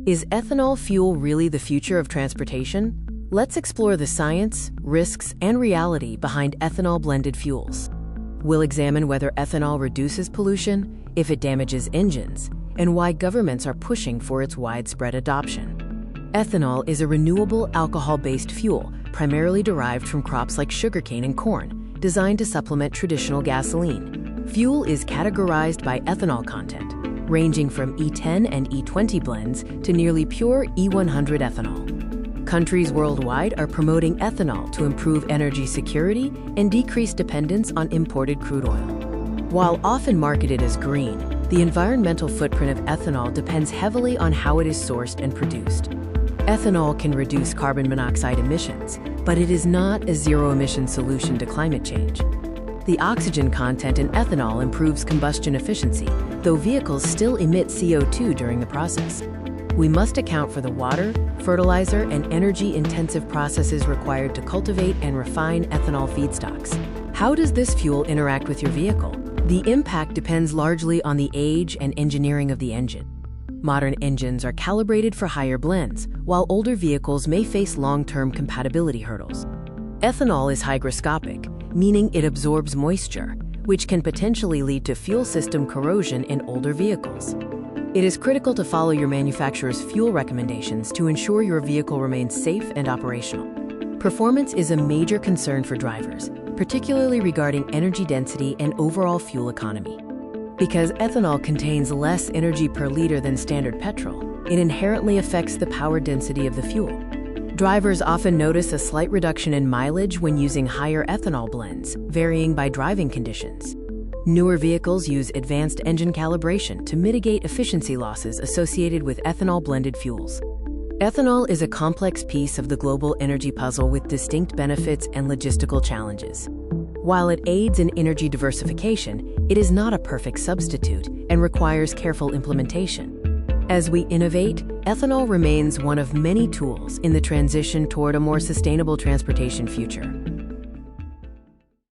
Is ethanol fuel really the future of transportation? Let's explore the science, risks, and reality behind ethanol-blended fuels. We'll examine whether ethanol reduces pollution, if it damages engines, and why governments are pushing for its widespread adoption. Ethanol is a renewable alcohol-based fuel primarily derived from crops like sugarcane and corn, designed to supplement traditional gasoline. Fuel is categorized by ethanol content, ranging from E10 and E20 blends to nearly pure E100 ethanol. Countries worldwide are promoting ethanol to improve energy security and decrease dependence on imported crude oil. While often marketed as green, the environmental footprint of ethanol depends heavily on how it is sourced and produced. Ethanol can reduce carbon monoxide emissions, but it is not a zero-emission solution to climate change. The oxygen content in ethanol improves combustion efficiency, though vehicles still emit CO2 during the process. We must account for the water, fertilizer, and energy-intensive processes required to cultivate and refine ethanol feedstocks. How does this fuel interact with your vehicle? The impact depends largely on the age and engineering of the engine. Modern engines are calibrated for higher blends, while older vehicles may face long-term compatibility hurdles. Ethanol is hygroscopic, meaning it absorbs moisture, which can potentially lead to fuel system corrosion in older vehicles. It is critical to follow your manufacturer's fuel recommendations to ensure your vehicle remains safe and operational. Performance is a major concern for drivers, particularly regarding energy density and overall fuel economy. Because ethanol contains less energy per liter than standard petrol, it inherently affects the power density of the fuel. Drivers often notice a slight reduction in mileage when using higher ethanol blends, varying by driving conditions. Newer vehicles use advanced engine calibration to mitigate efficiency losses associated with ethanol-blended fuels. Ethanol is a complex piece of the global energy puzzle with distinct benefits and logistical challenges. While it aids in energy diversification, it is not a perfect substitute and requires careful implementation. As we innovate, ethanol remains one of many tools in the transition toward a more sustainable transportation future.